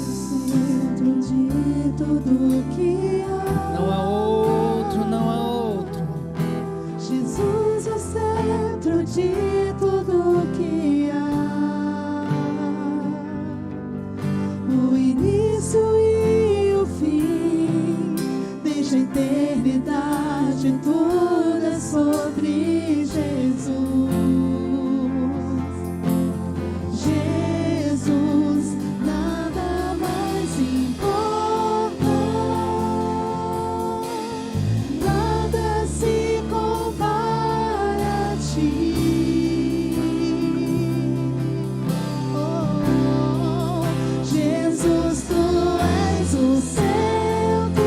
Centro de tudo que há. Não há outro, não há outro. Jesus é o centro de tudo que há. O início e o fim, desde a eternidade, tudo é sobre Jesus. Jesus, nada mais importa, nada se compara a ti. Oh, Jesus, tu és o centro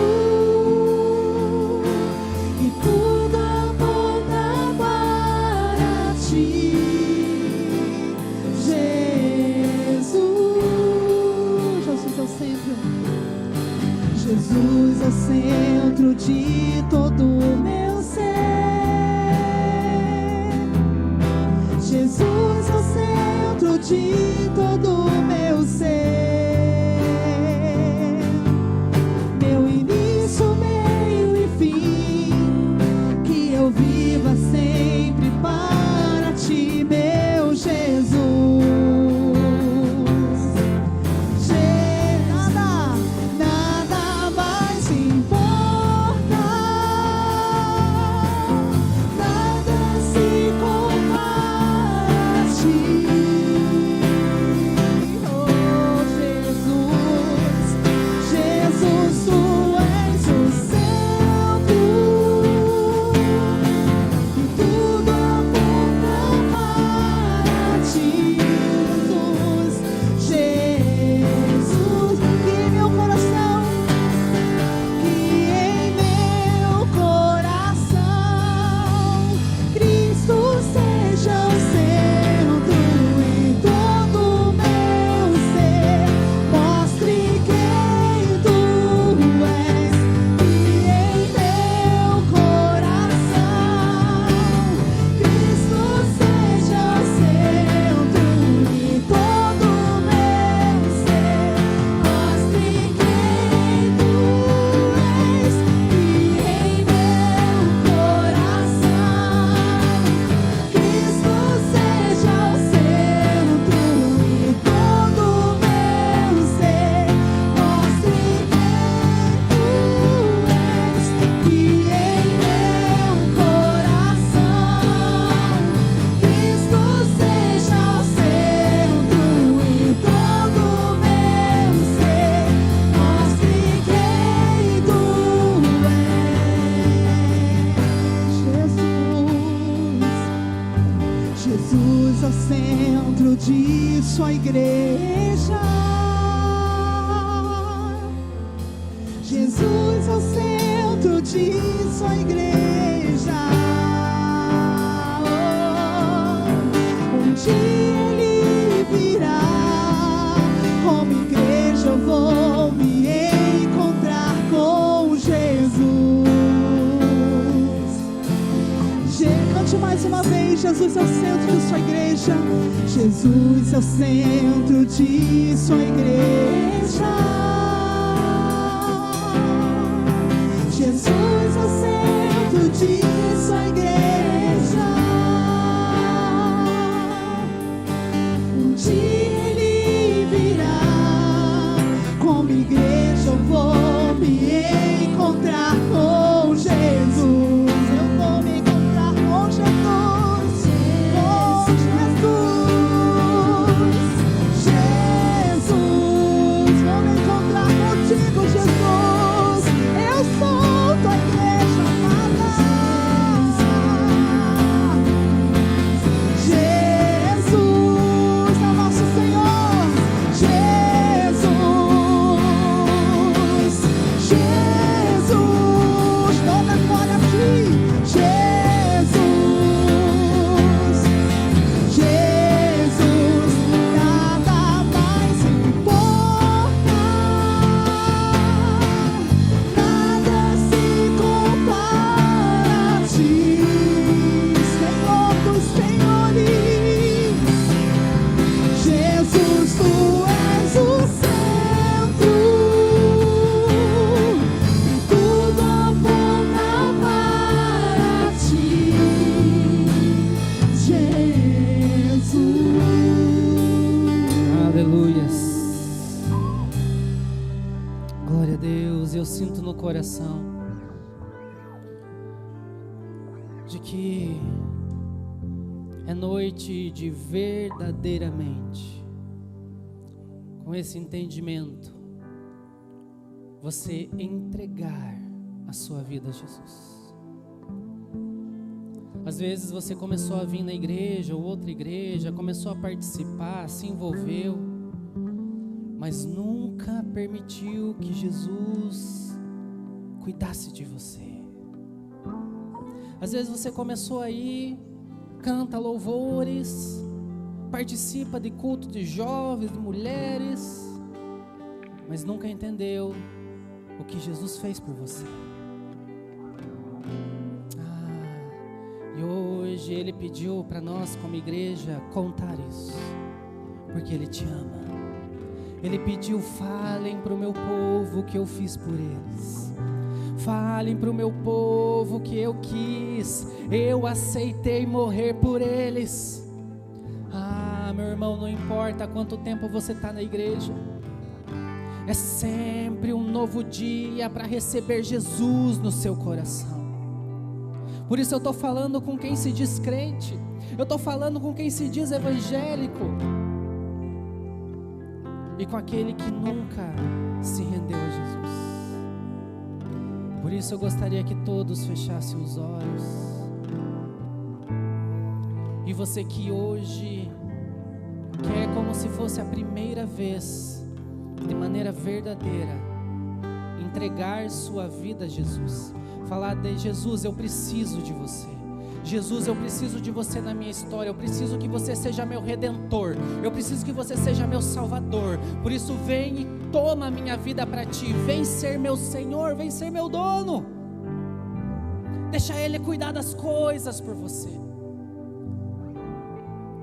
e tudo aponta para ti. Jesus é o centro. Jesus é o centro de todo o meu ser. Jesus é o centro de todo o meu ser. Meu início, meio e fim, que eu viva sempre para ti, meu Jesus. Nada mais importa, nada se compara a ti. Oh, Jesus, Jesus, tu és o centro e tudo aponta para ti. Jesus, Jesus, que em meu coração, Cristo seja o centro em todo o meu ser. Mostre quem tu és, que em meu coração Cristo seja o centro em todo o meu ser. Mostre quem tu és, que em meu coração Cristo seja o centro em todo o meu ser. Mostre quem tu és, que em meu coração Cristo seja o centro em todo o meu ser. Mostre quem tu és. Jesus é o centro de sua igreja. Jesus é o centro de sua igreja. Um dia ele virá, como igreja eu vou me encontrar com Jesus. Cante mais uma vez. Jesus é o centro de sua igreja. Jesus é o centro de sua igreja. Jesus é o centro de sua igreja. Um dia ele virá, como igreja eu vou me encontrar com Jesus. Eu vou me encontrar com Jesus. Com Jesus. Jesus, vou me encontrar contigo, Jesus. Eu sou tua igreja amada. coração de que é noite de verdadeiramente, com esse entendimento, você entregar a sua vida a Jesus. Às vezes você começou a vir na igreja ou outra igreja, começou a participar, se envolveu, mas nunca permitiu que Jesus cuidasse de você. Às vezes você começou a ir, canta louvores, participa de culto de jovens, de mulheres, mas nunca entendeu o que Jesus fez por você. E hoje Ele pediu para nós como igreja contar isso, porque Ele te ama. Ele pediu: falem para o meu povo o que eu fiz por eles. Falem para o meu povo que eu quis, eu aceitei morrer por eles. Meu irmão, não importa quanto tempo você está na igreja, é sempre um novo dia para receber Jesus no seu coração. Por isso eu estou falando com quem se diz crente, eu estou falando com quem se diz evangélico, e com aquele que nunca se rendeu a Jesus. Por isso eu gostaria que todos fechassem os olhos. E você que hoje quer, como se fosse a primeira vez, de maneira verdadeira, entregar sua vida a Jesus, falar: de Jesus, eu preciso de você. Jesus, eu preciso de você na minha história. Eu preciso que você seja meu redentor. Eu preciso que você seja meu salvador. Por isso vem e toma a minha vida para ti. Vem ser meu Senhor, vem ser meu dono. Deixa Ele cuidar das coisas por você.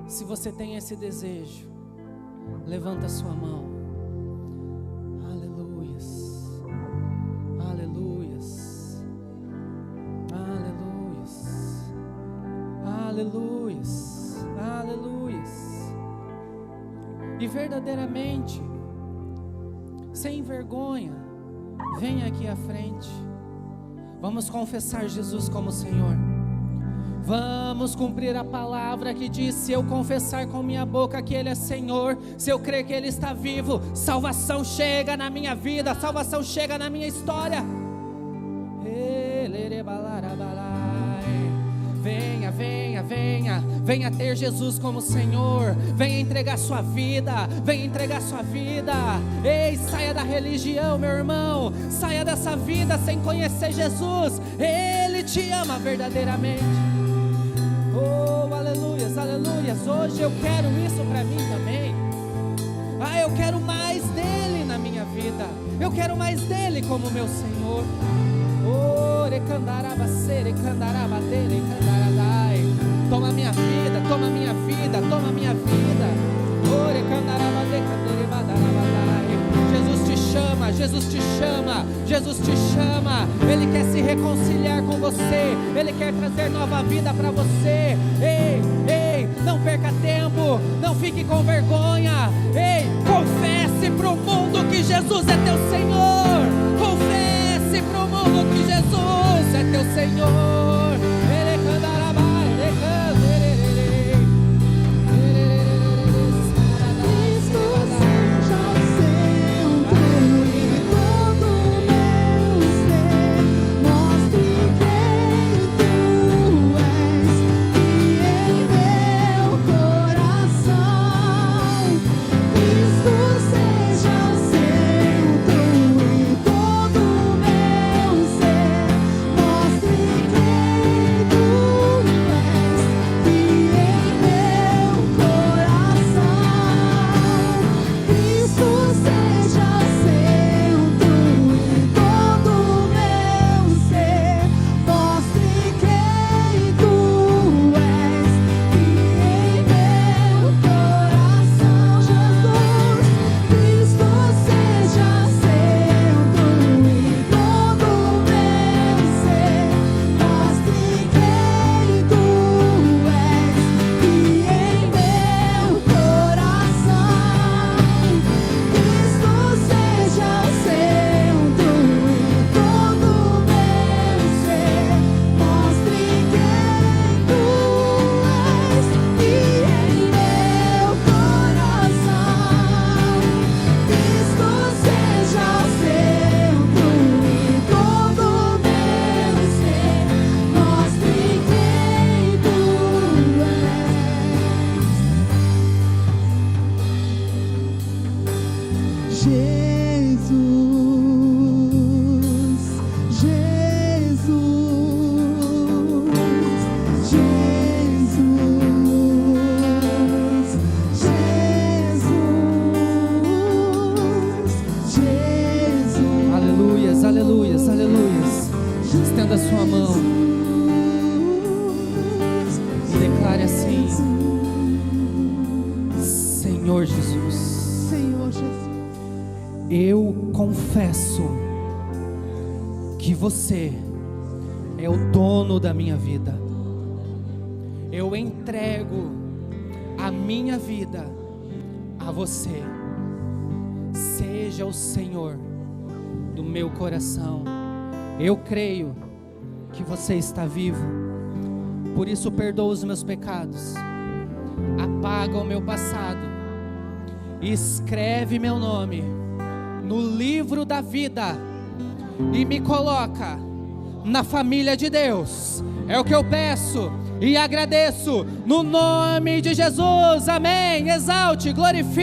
Se você tem esse desejo, levanta a sua mão. Aleluias, aleluias, aleluias, aleluias, aleluias. E verdadeiramente, sem vergonha, venha aqui à frente. Vamos confessar Jesus como Senhor. Vamos cumprir a palavra que diz: se eu confessar com minha boca que Ele é Senhor, se eu crer que Ele está vivo, salvação chega na minha vida, salvação chega na minha história. Venha, venha, venha, venha ter Jesus como Senhor. Venha entregar sua vida, venha entregar sua vida. Ei, saia da religião, meu irmão. Saia dessa vida sem conhecer Jesus. Ele te ama verdadeiramente. Oh, aleluias, aleluias. Hoje eu quero isso para mim também. Eu quero mais dele na minha vida. Eu quero mais dele como meu Senhor. Oh, recandaraba ser, recandaraba dele, recandaradai. Toma minha vida, toma minha vida, toma minha vida. Oh, recandaraba de canderebadarabadai. Jesus te chama, Jesus te chama, Jesus te chama. Ele quer se reconciliar com você. Ele quer trazer nova vida para você. Ei, ei, não perca tempo, não fique com vergonha. Ei, confesse pro mundo que Jesus é teu Senhor. Confesse pro mundo que Jesus é teu Senhor. Ele cantará, ele cantará. Seja o centro e todo meu ser, mostre quem Senhor Jesus. Senhor Jesus. Eu confesso que você é o dono da minha vida. Eu entrego a minha vida a você. Seja o Senhor do meu coração. Eu creio que você está vivo. Por isso perdoa os meus pecados. Apaga o meu passado. Escreve meu nome no livro da vida e me coloca na família de Deus. É o que eu peço e agradeço no nome de Jesus. Amém. Exalte, glorifique.